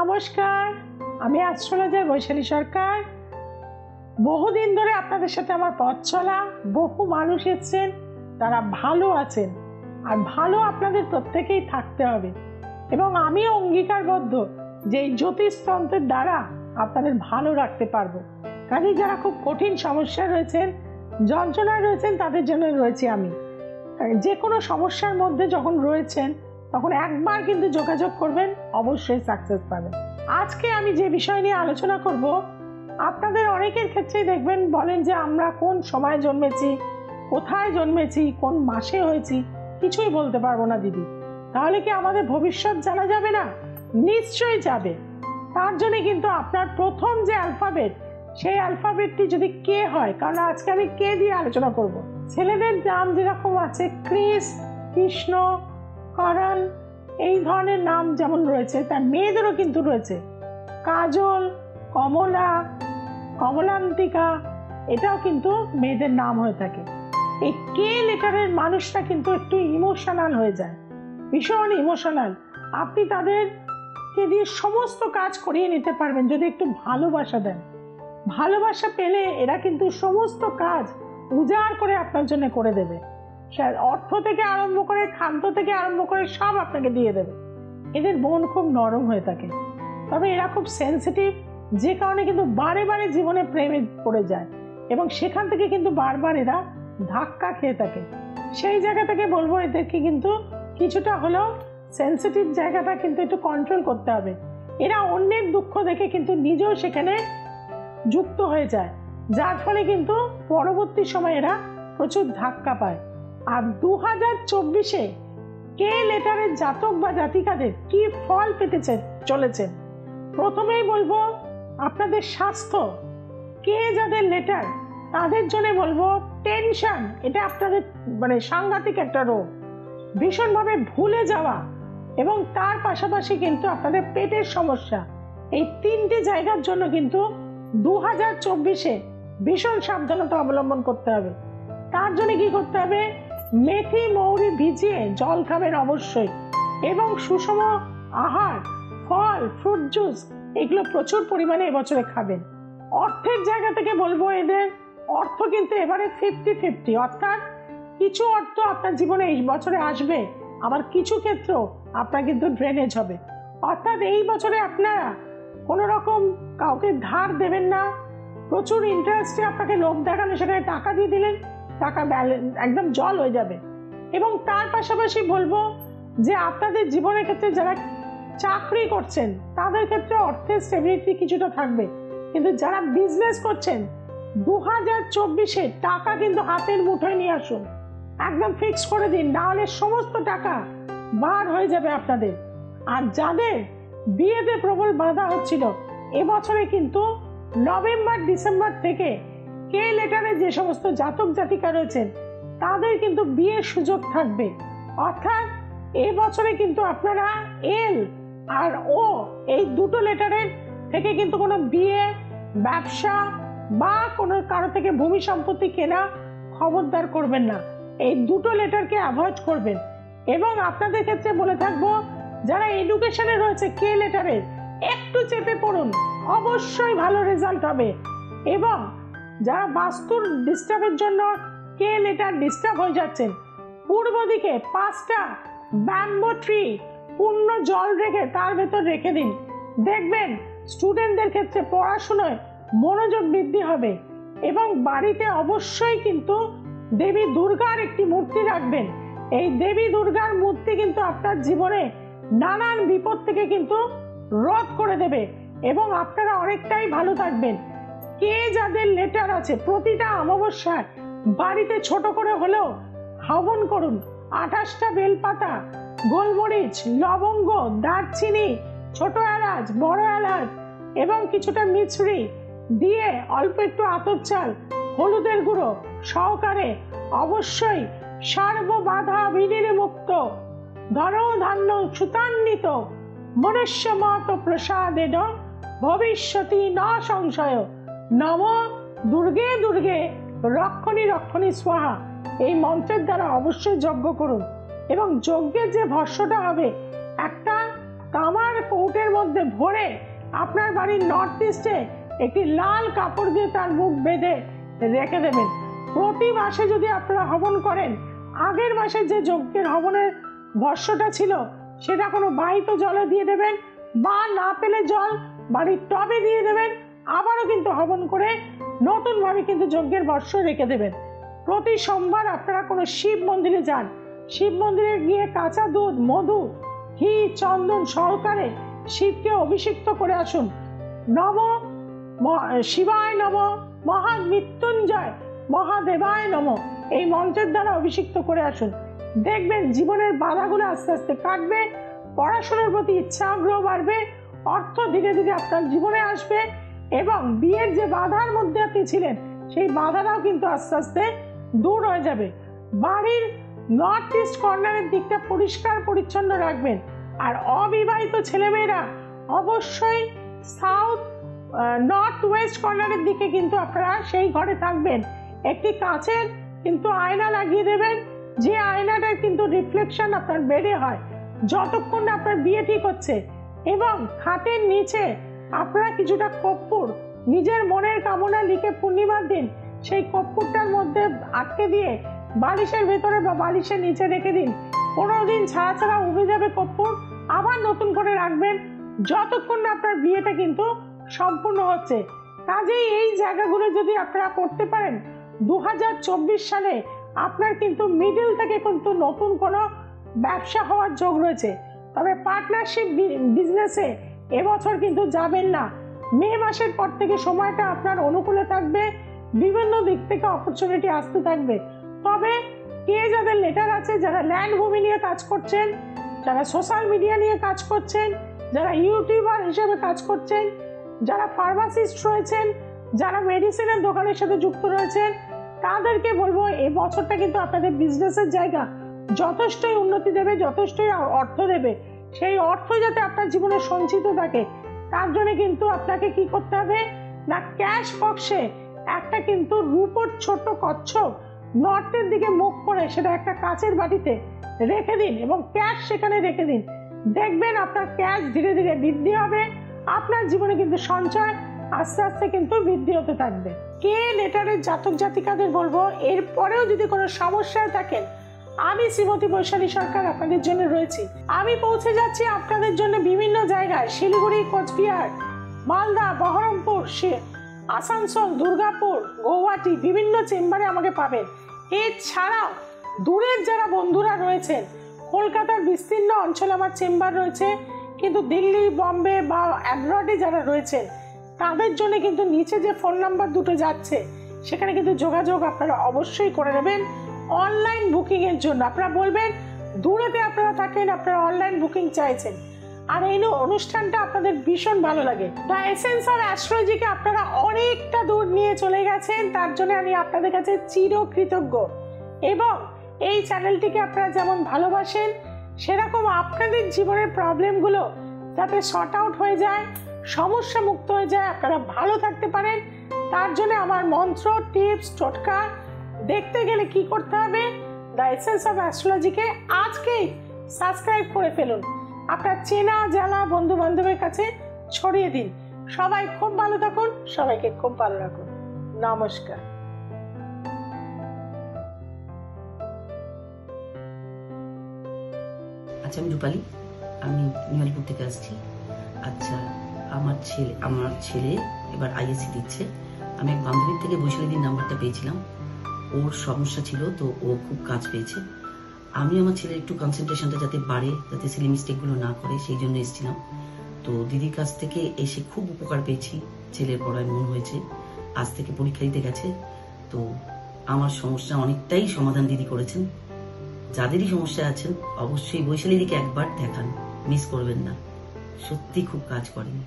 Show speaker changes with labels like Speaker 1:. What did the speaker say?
Speaker 1: নমস্কার, আমি অ্যাস্ট্রোলজার বৈশালী সরকার। বহুদিন ধরে আপনাদের সাথে আমার পথ চলা। বহু মানুষ এসেছেন, তারা ভালো আছেন, আর ভালো আপনাদের প্রত্যেকেই থাকতে হবে। এবং আমিও অঙ্গীকারবদ্ধ যে এই জ্যোতিষতন্ত্রের দ্বারা আপনাদের ভালো রাখতে পারবো। কাজে যারা খুব কঠিন সমস্যা রয়েছেন, যন্ত্রণায় রয়েছেন, তাদের জন্য রয়েছি আমি। যে কোনো সমস্যার মধ্যে যখন রয়েছেন তখন একবার কিন্তু যোগাযোগ করবেন, অবশ্যই সাকসেস পাবেন। আজকে আমি যে বিষয় নিয়ে আলোচনা করব, আপনাদের অনেকের ক্ষেত্রেই দেখবেন বলেন যে আমরা কোন সময় জন্মেছি, কোথায় জন্মেছি, কোন মাসে হয়েছি, কিছুই বলতে পারবো না দিদি। তাহলে কি আমাদের ভবিষ্যৎ জানা যাবে না? নিশ্চয়ই যাবে। তার জন্য কিন্তু আপনার প্রথম যে অ্যালফাবেট, সেই অ্যালফাবেটটি যদি কে হয়, কারণ আজকে আমি কে দিয়ে আলোচনা করব। ছেলেদের নাম যেরকম আছে ক্রিস, কৃষ্ণ, করণ, এই ধরনের নাম যেমন রয়েছে, তার মেয়েদেরও কিন্তু রয়েছে কাজল, কমলা, কমলান্তিকা, এটাও কিন্তু মেয়েদের নাম হয়ে থাকে। এই কে লেটারের মানুষটা কিন্তু একটু ইমোশনাল হয়ে যায়, ভীষণ ইমোশনাল। আপনি তাদেরকে দিয়ে সমস্ত কাজ করিয়ে নিতে পারবেন যদি একটু ভালোবাসা দেন। ভালোবাসা পেলে এরা কিন্তু সমস্ত কাজ উজাড় করে আপনার জন্য করে দেবে। অর্থ থেকে আরম্ভ করে, খাদ্য থেকে আরম্ভ করে সব আপনাকে দিয়ে দেবে। এদের মন খুব নরম হয়ে থাকে, তবে এরা খুব সেন্সিটিভ, যে কারণে কিন্তু বারে বারে জীবনে প্রেমে পড়ে যায় এবং সেখান থেকে কিন্তু বারবার এরা ধাক্কা খেয়ে থাকে। সেই জায়গা থেকে বলবো এদেরকে কিন্তু কিছুটা হলেও সেন্সিটিভ জায়গাটা কিন্তু একটু কন্ট্রোল করতে হবে। এরা অন্যের দুঃখ দেখে কিন্তু নিজেও সেখানে যুক্ত হয়ে যায়, যার ফলে কিন্তু পরবর্তী সময় এরা প্রচুর ধাক্কা পায়। আর 2024-এ কে লেটারের জাতক বা জাতিকাদের কি ফল পেতে চলেছেন, প্রথমেই বলবো আপনাদের স্বাস্থ্য। কে যাদের লেটার, তাদের জন্য বলবো টেনশন, এটা আপনাদের মানে সাংঘাতিক একটা রোগ, ভীষণভাবে ভুলে যাওয়া, এবং তার পাশাপাশি কিন্তু আপনাদের পেটের সমস্যা। এই তিনটি জায়গার জন্য কিন্তু 2024-এ ভীষণ সাবধানতা অবলম্বন করতে হবে। তার জন্য কি করতে হবে? মেথি মৌরি ভিজিয়ে জল খাবেন অবশ্যই, এবং সুষম আহার, ফল, ফ্রুট জুস, এগুলো প্রচুর পরিমাণে এবছরে খাবেন। অর্থের জায়গা থেকে বলবো এদের অর্থ কিন্তু এবারে 50-50, অর্থাৎ কিছু অর্থ আপনার জীবনে এই বছরে আসবে, আবার কিছু ক্ষেত্র আপনার কিন্তু ড্রেনেজ হবে। অর্থাৎ এই বছরে আপনারা কোনো রকম কাউকে ধার দেবেন না। প্রচুর ইন্টারেস্টে আপনাকে লোভ দেখানো, সেখানে টাকা দিয়ে দিলেন, টাকা একদম জল হয়ে যাবে। এবং তার পাশাপাশি বলবো যে আপনাদের জীবনের ক্ষেত্রে যারা চাকরি করছেন তাদের ক্ষেত্রে অর্থের স্টেবিলিটি কিছুটা থাকবে, কিন্তু যারা বিজনেস করছেন 2024-এ টাকা কিন্তু হাতের মুঠোয় নিয়ে আসুন, একদম ফিক্স করে দিন, না হলে সমস্ত টাকা বার হয়ে যাবে আপনাদের। আর যাদের বিয়েতে প্রবল বাধা হচ্ছিল, এবছরে কিন্তু নভেম্বর ডিসেম্বর থেকে কে লেটারে যে সমস্ত জাতক জাতিকা রয়েছেন তাদের কিন্তু বিয়ের সুযোগ থাকবে। অর্থাৎ এবছরে কিন্তু আপনারা এল আর ও, এই দুটো লেটারের থেকে কিন্তু কোনো বিয়ে, ব্যবসা বা কোনো কারো থেকে ভূমি সম্পত্তি কেনা খবরদার করবেন না। এই দুটো লেটারকে অ্যাভয়েড করবেন। এবং আপনাদের ক্ষেত্রে বলে থাকবো, যারা এডুকেশনে রয়েছে কে লেটারের, একটু চেপে পড়ুন, অবশ্যই ভালো রেজাল্ট হবে। এবং যারা বাস্তুর ডিস্টার্বের জন্য কে লেটার ডিস্টার্ব হয়ে যাচ্ছেন, পূর্ব দিকে 5টা ব্যাম্বো ট্রি পূর্ণ জল রেখে তার ভেতর রেখে দিন, দেখবেন স্টুডেন্টদের ক্ষেত্রে পড়াশোনায় মনোযোগ বৃদ্ধি হবে। এবং বাড়িতে অবশ্যই কিন্তু দেবী দুর্গার একটি মূর্তি রাখবেন। এই দেবী দুর্গার মূর্তি কিন্তু আপনার জীবনে নানান বিপদ থেকে কিন্তু রোধ করে দেবে এবং আপনারা অনেকটাই ভালো থাকবেন। কে যাদের লেটার আছে, প্রতিটা অমাবস্যায় বাড়িতে ছোট করে হলেও হবন করুন। 28টা বেলপাতা, গোলমরিচ, লবঙ্গ, দারচিনি, ছোট এলাচ, বড় এলাচ এবং কিছুটা মিছরি দিয়ে অল্প একটু আতপ চাল, হলুদের গুঁড়ো সহকারে অবশ্যই সর্ববাধা বিনির্মুক্ত ধন ধান্য সুতান্বিত মনুষ্যমত প্রসাদেন ভবিষ্যতি না সংশয় নম দুর্গে দুর্গে রক্ষণী রক্ষণী স্বাহা, এই মন্ত্রের দ্বারা অবশ্যই যজ্ঞ করুন। এবং যজ্ঞের যে ভস্যটা হবে, একটা তামার কৌটের মধ্যে ভরে আপনার বাড়ির নর্থ ইস্টে একটি লাল কাপড় দিয়ে তার মুখ বেঁধে রেখে দেবেন। প্রতি মাসে যদি আপনারা হবন করেন, আগের মাসে যে যজ্ঞের হবনের ভস্যটা ছিল সেটা কোনো বাহিত জলে দিয়ে দেবেন, বা না পেলে জল বাড়ির টবে দিয়ে দেবেন। আবারও কিন্তু হবন করে নতুনভাবে কিন্তু যজ্ঞের ভস্য রেখে দেবেন। প্রতি সোমবার আপনারা কোনো শিব মন্দিরে যান, শিব মন্দিরে গিয়ে কাঁচা দুধ, মধু, ঘি, চন্দন সহকারে শিবকে অভিষিক্ত করে আসুন। নম শিবায় নম, মহামৃত্যুঞ্জয় মহাদেবায় নম, এই মন্ত্রের দ্বারা অভিষিক্ত করে আসুন। দেখবেন জীবনের বাধাগুলো আস্তে আস্তে কাটবে, পড়াশোনার প্রতি ইচ্ছা আগ্রহ বাড়বে, অর্থ ধীরে ধীরে আপনার জীবনে আসবে, এবং বিয়ের যে বাধার মধ্যে আপনি ছিলেন সেই বাধাটাও কিন্তু আস্তে আস্তে দূর হয়ে যাবে। বাড়ির নর্থ ইস্ট কর্নারের দিকটা পরিষ্কার পরিচ্ছন্ন রাখবেন। আর অবিবাহিত ছেলেমেয়েরা অবশ্যই সাউথ নর্থ ওয়েস্ট কর্নারের দিকে কিন্তু আপনারা সেই ঘরে থাকবেন। একটি কাচের কিন্তু আয়না লাগিয়ে দেবেন, যে আয়নাটার কিন্তু রিফ্লেকশন আপনার বেডে হয় যতক্ষণ না আপনার বিয়ে ঠিক হচ্ছে। এবং খাটের নিচে আপনারা কিছুটা কর্পূর নিজের মনের কামনা লিখে পূর্ণিমার দিন সেই কর্পূরটার মধ্যে আটকে দিয়ে বালিশের ভেতরে বা বালিশের নিচে রেখে দিন। 15 দিন ছাড়া ছাড়া উবে যাবে কর্পূর, আবার নতুন করে রাখবেন যতক্ষণ না আপনার বিয়েটা কিন্তু সম্পূর্ণ হচ্ছে। কাজেই এই জায়গাগুলো যদি আপনারা করতে পারেন, 2024 সালে আপনার কিন্তু মিডল থেকে কিন্তু নতুন কোনো ব্যবসা হওয়ার যোগ রয়েছে। তবে পার্টনারশিপ বিজনেসে এবছর কিন্তু যাবেন না। মে মাসের পর থেকে সময়টা আপনার অনুকূলে থাকবে, বিভিন্ন দিক থেকে অপরচুনিটি আসতে থাকবে। তবে কে যাদের লেটার আছে, যারা ল্যান্ড ভূমি নিয়ে কাজ করছেন, যারা সোশ্যাল মিডিয়া নিয়ে কাজ করছেন, যারা ইউটিউবার হিসেবে কাজ করছেন, যারা ফার্মাসিস্ট রয়েছেন, যারা মেডিসিনের দোকানের সাথে যুক্ত রয়েছেন, তাদেরকে বলবো এই বছরটা কিন্তু আপনাদের বিজনেসের জায়গা যথেষ্টই উন্নতি দেবে, যথেষ্টই অর্থ দেবে। সেই অর্থ যাতে আপনার জীবনে সঞ্চিত থাকে তার জন্য কিন্তু আপনাকে কি করতে হবে না, ক্যাশ বক্সে একটা কিন্তু রূপোর ছোট কচ্ছপ নর্থের দিকে মুখ করে সেটা একটা কাচের বাটিতে রেখে দিন এবং ক্যাশ সেখানে রেখে দিন। দেখবেন আপনার ক্যাশ ধীরে ধীরে বৃদ্ধি হবে, আপনার জীবনে কিন্তু সঞ্চয় আস্তে আস্তে কিন্তু বৃদ্ধি হতে থাকবে। কে লেটারের জাতক জাতিকাদের বলবো, এরপরেও যদি কোনো সমস্যায় থাকেন, আমি শ্রীমতী বৈশালী সরকার আপনাদের জন্য রয়েছি। আমি পৌঁছে যাচ্ছি আপনাদের জন্য বিভিন্ন জায়গায়, শিলিগুড়ি, কোচবিহার, মালদা, বহরমপুর, আসানসোল, দুর্গাপুর, গৌহাটি, বিভিন্ন চেম্বারে আমাকে পাবেন। এছাড়াও দূরের যারা বন্ধুরা রয়েছেন, কলকাতার বিস্তীর্ণ অঞ্চলে আমার চেম্বার রয়েছে, কিন্তু দিল্লি, বম্বে বা অ্যাব্রডে যারা রয়েছেন তাদের জন্য কিন্তু নিচে যে ফোন নাম্বার দুটো যাচ্ছে সেখানে কিন্তু যোগাযোগ আপনারা অবশ্যই করে নেবেন অনলাইন বুকিংয়ের জন্য। আপনারা বলবেন দূরেতে আপনারা থাকেন, আপনারা অনলাইন বুকিং চাইছেন, আর এই অনুষ্ঠানটা আপনাদের ভীষণ ভালো লাগে। দ্য এসেন্স অফ অ্যাস্ট্রোলজিকে আপনারা অনেকটা দূর নিয়ে চলে গেছেন, তার জন্য আমি আপনাদের কাছে চিরকৃতজ্ঞ। এবং এই চ্যানেলটিকে আপনারা যেমন ভালোবাসেন সেরকম আপনাদের জীবনের প্রবলেমগুলো যাতে শর্ট আউট হয়ে যায়, সমস্যা মুক্ত হয়ে যায়, আপনারা ভালো থাকতে পারেন, তার জন্য আমার মন্ত্র, টিপস, টোটকা দেখতে গেলে কি করতে হবে, দ্য এসেন্স অফ অ্যাস্ট্রোলজিকে আজকেই সাবস্ক্রাইব করে ফেলুন, আপনার চেনা জানা বন্ধু বান্ধবের কাছে ছড়িয়ে দিন। সবাই খুব ভালো থাকুন, সবাইকে খুব ভালো রাখুন। নমস্কার।
Speaker 2: আচ্ছা, আমি রূপালী, আমি নিমালিপুর থেকে আসছি। আচ্ছা, আমার ছেলে এবার আইএসসি দিচ্ছে। আমি এক বান্ধবীর থেকে বৈশালীদির নাম্বারটা পেয়েছিলাম, ওর সমস্যা ছিল, তো ও খুব কাজ পেয়েছে। আমি আমার ছেলের একটু কনসেন্ট্রেশনটা যাতে বাড়ে, যাতে সিলি মিস্টেকগুলো না করে, সেই জন্য এসেছিলাম। তো দিদির কাছ থেকে এসে খুব উপকার পেয়েছি, ছেলের পড়ায় মন হয়েছে, আজ থেকে পরীক্ষা দিতে গেছে। তো আমার সমস্যা অনেকটাই সমাধান দিদি করেছেন। যাদেরই সমস্যা আছেন অবশ্যই বৈশালী দিকে একবার দেখান, মিস করবেন না, সত্যি খুব কাজ করেন।